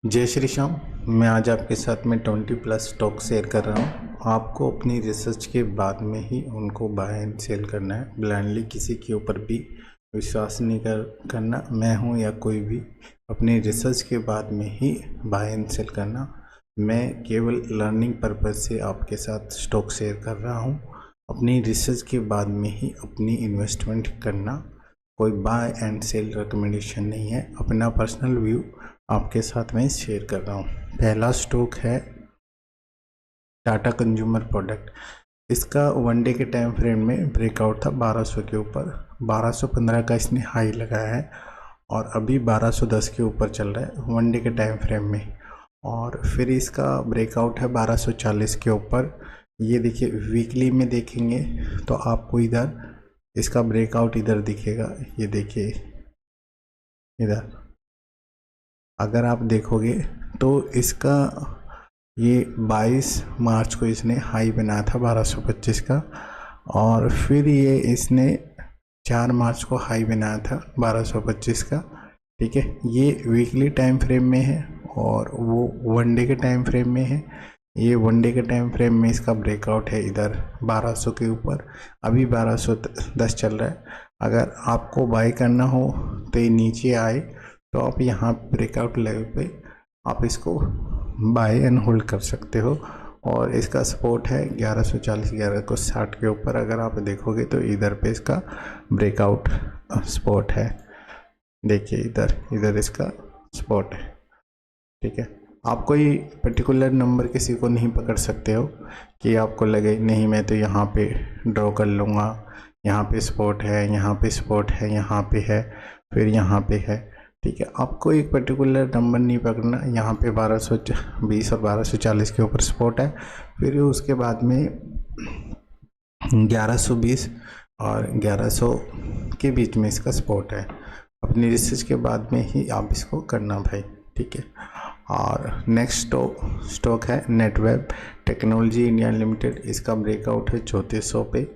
जय श्री श्याम। मैं आज आपके साथ में 20+ स्टॉक शेयर कर रहा हूँ। आपको अपनी रिसर्च के बाद में ही उनको बाय एंड सेल करना है। ब्लाइंडली किसी के ऊपर भी विश्वास नहीं करना। मैं हूँ या कोई भी, अपनी रिसर्च के बाद में ही बाय एंड सेल करना। मैं केवल लर्निंग पर्पज़ से आपके साथ स्टॉक शेयर कर रहा हूँ। अपनी रिसर्च के बाद में ही अपनी इन्वेस्टमेंट करना। कोई बाय एंड सेल रिकमेंडेशन नहीं है, अपना पर्सनल व्यू आपके साथ में शेयर कर रहा हूँ। पहला स्टॉक है टाटा कंज्यूमर प्रोडक्ट। इसका वन डे के टाइम फ्रेम में ब्रेकआउट था 1200 के ऊपर। 1215 का इसने हाई लगाया है और अभी 1210 के ऊपर चल रहा है वन डे के टाइम फ्रेम में। और फिर इसका ब्रेकआउट है 1240 के ऊपर। ये देखिए, वीकली में देखेंगे तो आपको इधर इसका ब्रेकआउट इधर दिखेगा। ये देखिए इधर, अगर आप देखोगे तो इसका ये 22 मार्च को इसने हाई बनाया था 1225 का, और फिर ये इसने 4 मार्च को हाई बनाया था 1225 का। ठीक है, ये वीकली टाइम फ्रेम में है और वो वन डे के टाइम फ्रेम में है। ये वन डे के टाइम फ्रेम में इसका ब्रेकआउट है इधर 1200 के ऊपर। अभी 1210 चल रहा है। अगर आपको बाय करना हो तो ये नीचे आए तो आप यहाँ ब्रेकआउट लेवल पे आप इसको बाय एंड होल्ड कर सकते हो। और इसका सपोर्ट है 1140 1160 के ऊपर। अगर आप देखोगे तो इधर पे इसका ब्रेकआउट सपोर्ट है। देखिए इधर इसका सपोर्ट है। ठीक है, आप कोई पर्टिकुलर नंबर किसी को नहीं पकड़ सकते हो कि आपको लगे नहीं मैं तो यहाँ पे ड्रॉ कर लूँगा, यहाँ पे सपोर्ट है, यहाँ पे सपोर्ट है, यहाँ पे है, फिर यहाँ पे है। ठीक है, आपको एक पर्टिकुलर नंबर नहीं पकड़ना। यहाँ पे 1220 और 1240 के ऊपर सपोर्ट है। फिर उसके बाद में 1120 और 1100 के बीच में इसका सपोर्ट है। अपनी रिसर्च के बाद में ही आप इसको करना भाई। ठीक है, और नेक्स्ट स्टॉक है नेटवेब टेक्नोलॉजी इंडिया लिमिटेड। इसका ब्रेकआउट है 3400 पे।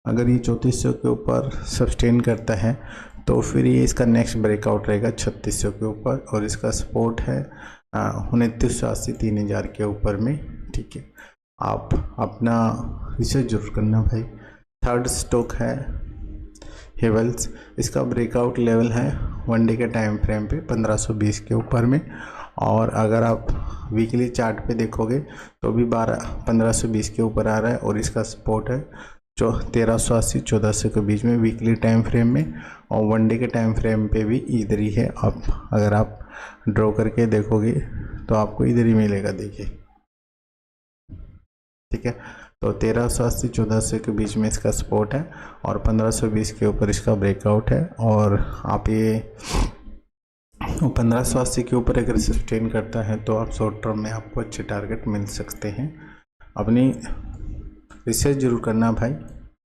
अगर ये 3400 के ऊपर सस्टेन करता है तो फिर ये इसका नेक्स्ट ब्रेकआउट रहेगा 3600 के ऊपर, और इसका सपोर्ट है 2980 3000 के ऊपर में। ठीक है, आप अपना रिसर्च जरूर करना भाई। थर्ड स्टॉक है हेवल्स। इसका ब्रेकआउट लेवल है वन डे के टाइम फ्रेम पे 1520 के ऊपर में, और अगर आप वीकली चार्ट पे देखोगे तो भी 1520 के ऊपर आ रहा है। और इसका सपोर्ट है 1380 1400 के बीच में वीकली टाइम फ्रेम में, और वन डे के टाइम फ्रेम पे भी इधर ही है। अगर आप ड्रॉ करके देखोगे तो आपको इधर ही मिलेगा। देखिए, ठीक है, तो 1380 1400 के बीच में इसका सपोर्ट है और 1520 के ऊपर इसका ब्रेकआउट है। और आप ये 1580 के ऊपर अगर सस्टेन करता है तो आप शॉर्ट टर्म में आपको अच्छे टारगेट मिल सकते हैं। अपनी रिसर्च जरूर करना भाई,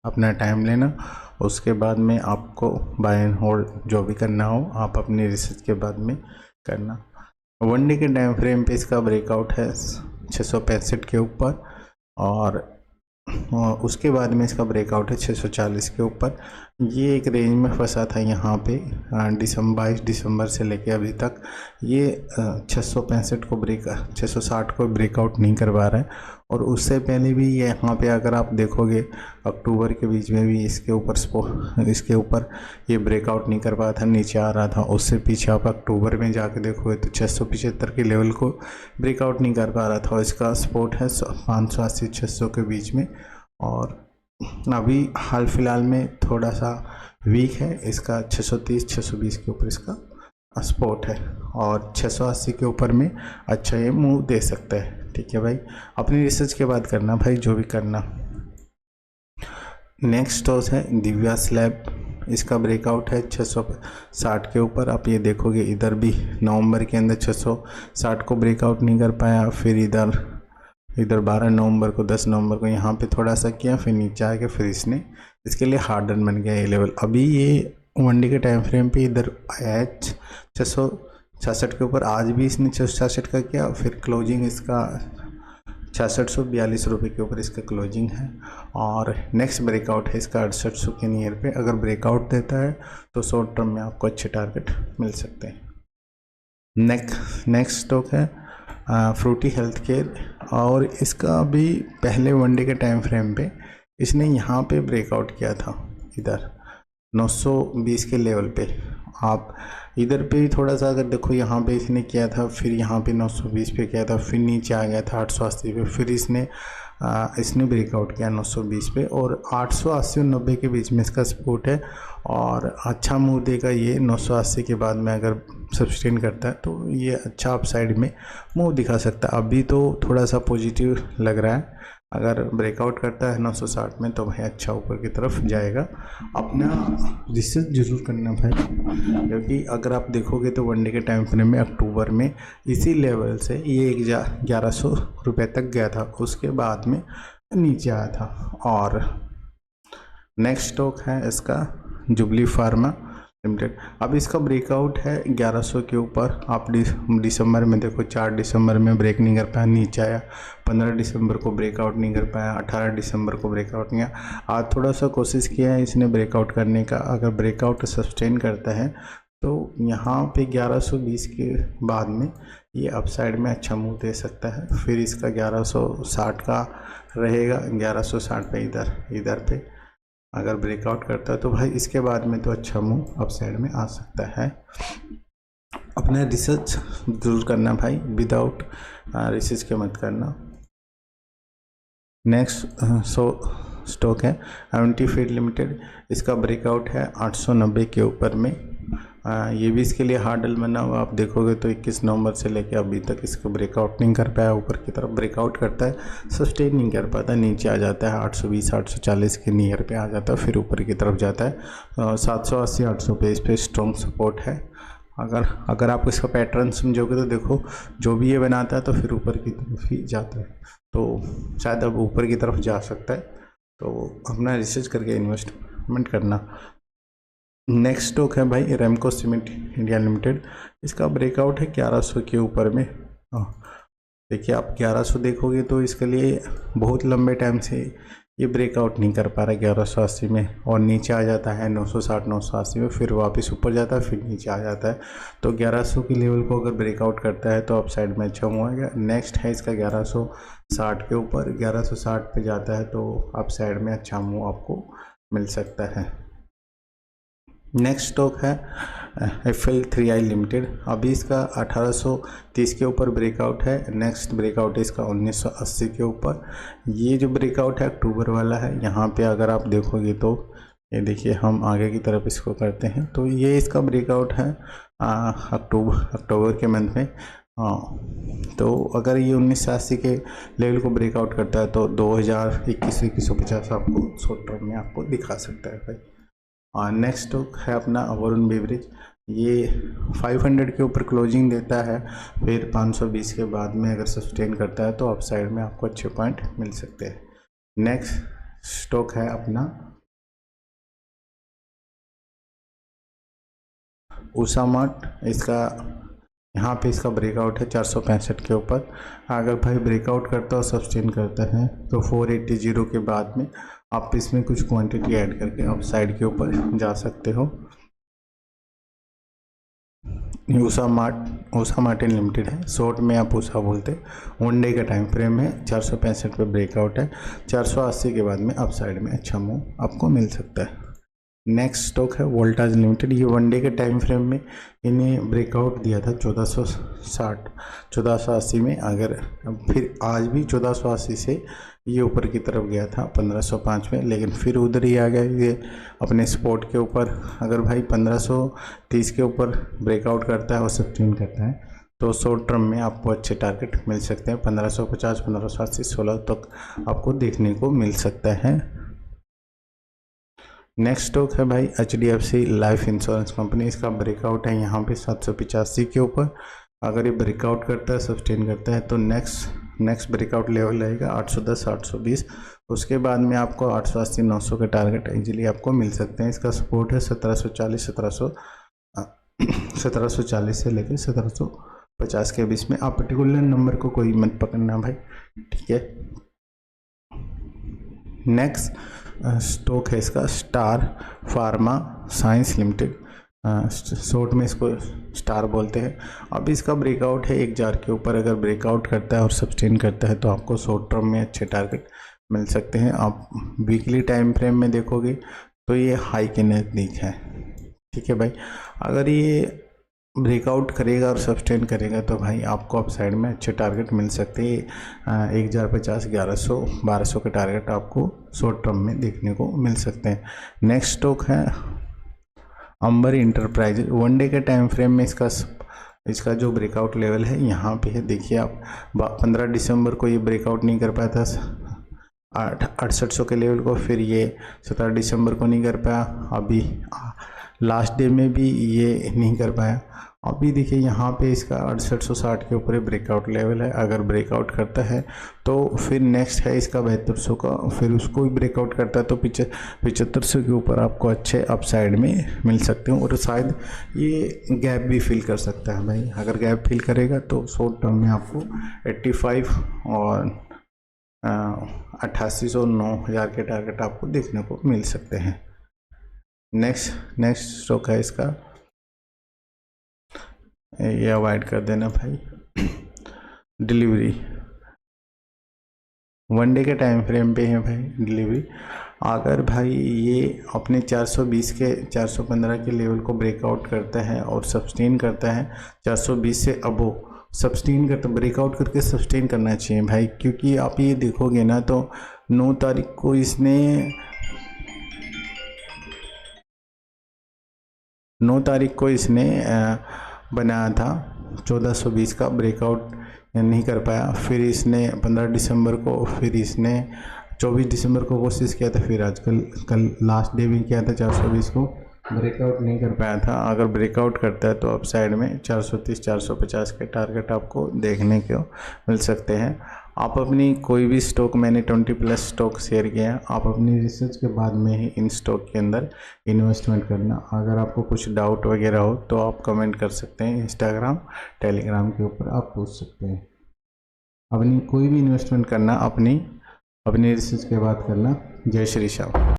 अपना टाइम लेना। उसके बाद में आपको बाय एंड होल्ड जो भी करना हो आप अपनी रिसर्च के बाद में करना। वन डे के टाइम फ्रेम पे इसका ब्रेकआउट है 665 के ऊपर, और उसके बाद में इसका ब्रेकआउट है 640 के ऊपर। ये एक रेंज में फंसा था यहाँ पे 22 दिसंबर से लेके अभी तक। ये 665 को 660 को ब्रेकआउट नहीं करवा रहा है। और उससे पहले भी ये यहाँ पे अगर आप देखोगे अक्टूबर के बीच में भी इसके ऊपर ये ब्रेकआउट नहीं कर पाया था, नीचे आ रहा था। उससे पीछे आप अक्टूबर में जाके देखोगे तो 675 के लेवल को ब्रेकआउट नहीं कर पा रहा था। इसका सपोर्ट है 580 600 के बीच में, और अभी हाल फिलहाल में थोड़ा सा वीक है। इसका 630 620 के ऊपर इसका सपोर्ट है, और 680 के ऊपर में अच्छा ये मूव दे सकता है। ठीक है भाई, अपनी रिसर्च के बाद करना भाई जो भी करना। नेक्स्ट स्टॉक है दिव्या स्लैब। इसका ब्रेकआउट है 660 के ऊपर। आप ये देखोगे इधर भी नवंबर के अंदर 660 को ब्रेकआउट नहीं कर पाया। फिर इधर 12 नवंबर को 10 नवंबर को यहाँ पे थोड़ा सा किया, फिर नीचे आके फिर इसने इसके लिए हार्डर बन गया ये लेवल। अभी ये वन डे के टाइम फ्रेम पे इधर आया है 666 के ऊपर। आज भी इसने 666 का किया, फिर क्लोजिंग इसका 6642 रुपये के ऊपर इसका क्लोजिंग है। और नेक्स्ट ब्रेकआउट है इसका 6800 के नियर पे। अगर ब्रेकआउट देता है तो शॉर्ट टर्म में आपको अच्छे टारगेट मिल सकते हैं। नेक्स्ट स्टॉक है फ्रूटी हेल्थ केयर, और इसका भी पहले वनडे के टाइम फ्रेम पे इसने यहाँ पे ब्रेकआउट किया था, इधर 920 के लेवल पे। आप इधर पे भी थोड़ा सा अगर देखो, यहाँ पे इसने किया था, फिर यहाँ पे 920 पे किया था, फिर नीचे आ गया था 880 पे, फिर इसने ब्रेकआउट किया 920 पे, और 880 और 90 के बीच में इसका सपोर्ट है, और अच्छा मूव देगा ये 980 के बाद में। अगर सस्टेन करता है तो ये अच्छा अपसाइड में मूव दिखा सकता है। अभी तो थोड़ा सा पॉजिटिव लग रहा है, अगर ब्रेकआउट करता है 960 में तो भाई अच्छा ऊपर की तरफ जाएगा। अपना रिसर्च जरूर करना भाई, क्योंकि अगर आप देखोगे तो वनडे के टाइम फ्रेम में अक्टूबर में इसी लेवल से ये 1100 रुपये तक गया था, उसके बाद में नीचे आया था। और नेक्स्ट स्टॉक है इसका जुबली फार्मा लिमिटेड। अब इसका ब्रेकआउट है 1100 के ऊपर। आप दिसंबर में देखो, 4 दिसंबर में ब्रेक नहीं कर पाया, नीचे आया, 15 दिसंबर को ब्रेकआउट नहीं कर पाया, 18 दिसंबर को ब्रेकआउट नहीं आया। आज थोड़ा सा कोशिश किया है इसने ब्रेकआउट करने का, अगर ब्रेकआउट सस्टेन करता है तो यहाँ पे 1120 के बाद में ये अपसाइड में अच्छा मूव दे सकता है। फिर इसका 1160 का रहेगा, 1160 पे इधर पे अगर ब्रेकआउट करता है तो भाई इसके बाद में तो अच्छा मूव अपसाइड में आ सकता है। अपना रिसर्च जरूर करना भाई, विदाउट रिसर्च के मत करना। नेक्स्ट स्टॉक है एवेंटी फीड लिमिटेड। इसका ब्रेकआउट है 890 के ऊपर में। ये भी इसके लिए हार्डल बना हुआ, आप देखोगे तो 21 नवंबर से लेकर अभी तक इसको ब्रेकआउट नहीं कर पाया। ऊपर की तरफ ब्रेकआउट करता है, सस्टेन नहीं कर पाता, नीचे आ जाता है 820 840 के नियर पे आ जाता है, फिर ऊपर की तरफ जाता है 780 800 पे। इस पर स्ट्रॉन्ग सपोर्ट है। अगर आप इसका पैटर्न समझोगे तो देखो, जो भी ये बनाता है तो फिर ऊपर की तरफ ही जाता है, तो शायद अब ऊपर की तरफ जा सकता है। तो अपना रिसर्च करके इन्वेस्टमेंट करना। नेक्स्ट स्टॉक है भाई रेमको सीमेंट इंडिया लिमिटेड। इसका ब्रेकआउट है 1100 के ऊपर में। देखिए, आप 1100 देखोगे तो इसके लिए बहुत लंबे टाइम से ये ब्रेकआउट नहीं कर पा रहा 1180 में, और नीचे आ जाता है 960 980 में, फिर वापस ऊपर जाता है, फिर नीचे आ जाता है। तो 1100 के लेवल को अगर ब्रेकआउट करता है तो अप साइड में अच्छा हुआ। नेक्स्ट है इसका 1160 के ऊपर, 1160 पे जाता है तो अप साइड में अच्छा मूव आपको मिल सकता है। नेक्स्ट स्टॉक है FL3I लिमिटेड। अभी इसका 1830 के ऊपर ब्रेकआउट है। नेक्स्ट ब्रेकआउट है इसका 1980 के ऊपर। ये जो ब्रेकआउट है अक्टूबर वाला है। यहाँ पे अगर आप देखोगे तो ये देखिए, हम आगे की तरफ इसको करते हैं तो ये इसका ब्रेकआउट है अक्टूबर के मंथ में। तो अगर ये 1980 के लेवल को ब्रेकआउट करता है तो 2150 आपको शॉर्ट टर्म में आपको दिखा सकता है भाई। और नेक्स्ट स्टॉक है अपना वरुण बेवरेज। ये 500 के ऊपर क्लोजिंग देता है, फिर 520 के बाद में अगर सस्टेन करता है तो अप साइड में आपको अच्छे पॉइंट मिल सकते हैं। नेक्स्ट स्टॉक है अपना उषा मार्ट। यहाँ पे इसका ब्रेकआउट है 465 के ऊपर। अगर भाई ब्रेकआउट करता है और सस्टेन करता है तो 480 के बाद में आप इसमें कुछ क्वांटिटी ऐड करके आप साइड के ऊपर जा सकते हो। उषा मार्टिन लिमिटेड है, शॉर्ट में आप उषा बोलते। वन डे का टाइम फ्रेम है, 465 पे ब्रेकआउट है, 480 के बाद में अप साइड में अच्छा मूव आपको मिल सकता है। नेक्स्ट स्टॉक है वोल्टाज लिमिटेड। ये वन डे के टाइम फ्रेम में इन्हें ब्रेकआउट दिया था 1480 में। अगर फिर आज भी 1480 से ये ऊपर की तरफ गया था 1505 में, लेकिन फिर उधर ही आ गया ये अपने स्पॉट के ऊपर। अगर भाई 1530 के ऊपर ब्रेकआउट करता है और सस्टेन करता है तो शॉर्ट टर्म में आपको अच्छे टारगेट मिल सकते हैं। 1550 1580 16 तक आपको देखने को मिल सकता है। नेक्स्ट स्टॉक है भाई HDFC लाइफ इंश्योरेंस कंपनी। इसका ब्रेकआउट है यहाँ पे 785 के ऊपर। अगर ये ब्रेकआउट करता है सस्टेन करता है तो नेक्स्ट ब्रेकआउट लेवल रहेगा 810 820। उसके बाद में आपको 880 900 के टारगेट इजीली आपको मिल सकते हैं। इसका सपोर्ट है 1740 से लेकर 1750 के बीच में। आप पर्टिकुलर नंबर को कोई मत पकड़ना भाई, ठीक है। नेक्स्ट स्टॉक है इसका star pharma science limited. Short में इसको स्टार बोलते हैं। अब इसका ब्रेकआउट है 1000 के ऊपर अगर ब्रेकआउट करता है और सस्टेन करता है तो आपको शॉर्ट टर्म में अच्छे टारगेट मिल सकते हैं। आप वीकली टाइम फ्रेम में देखोगे तो ये हाई के नज़दीक है। ठीक है भाई, अगर ये ब्रेकआउट करेगा और सस्टेन करेगा तो भाई आपको अप साइड में अच्छे टारगेट मिल सकते हैं। 1050, 1100, 1200 के टारगेट आपको शॉर्ट टर्म में देखने को मिल सकते हैं। नेक्स्ट स्टॉक है अंबर इंटरप्राइजेज। वन डे के टाइम फ्रेम में इसका जो ब्रेकआउट लेवल है यहाँ पे है। देखिए आप 15 दिसंबर को ये ब्रेकआउट नहीं कर पाया था 6800 के लेवल को, फिर ये 17 दिसंबर को नहीं कर पाया, अभी लास्ट डे में भी ये नहीं कर पाया। अभी देखिए यहाँ पे इसका 6860 के ऊपर ब्रेकआउट लेवल है। अगर ब्रेकआउट करता है तो फिर नेक्स्ट है इसका 7200 का, फिर उसको भी ब्रेकआउट करता है तो 7500 के ऊपर आपको अच्छे अपसाइड में मिल सकते हैं। और शायद ये गैप भी फिल कर सकता है भाई। अगर गैप फिल करेगा तो शॉर्ट टर्म में आपको 85 और 8800, 9000 के टारगेट आपको देखने को मिल सकते हैं। नेक्स्ट स्टॉक है इसका, ये अवॉइड कर देना भाई, डिलीवरी। वन डे के टाइम फ्रेम पे है भाई डिलीवरी। अगर भाई ये अपने 420 के 415 के लेवल को ब्रेकआउट करता है और सस्टेन करता है 420 से अबो सस्टेन करता, ब्रेकआउट करके सस्टेन करना चाहिए भाई। क्योंकि आप ये देखोगे ना तो 9 तारीख को इसने 9 तारीख को इसने बनाया था 1420 का, ब्रेकआउट नहीं कर पाया। फिर इसने 15 दिसंबर को, फिर इसने 24 दिसंबर को कोशिश किया था, फिर कल लास्ट डे भी किया था 420 को, ब्रेकआउट नहीं कर पाया था। अगर ब्रेकआउट करता है तो अप साइड में 430, 450 के टारगेट आपको देखने को मिल सकते हैं। आप अपनी कोई भी स्टॉक, मैंने 20+ स्टॉक शेयर किया, आप अपनी रिसर्च के बाद में ही इन स्टॉक के अंदर इन्वेस्टमेंट करना। अगर आपको कुछ डाउट वगैरह हो तो आप कमेंट कर सकते हैं, इंस्टाग्राम, टेलीग्राम के ऊपर आप पूछ सकते हैं। अपनी कोई भी इन्वेस्टमेंट करना अपनी रिसर्च के बाद करना। जय श्री श्याम।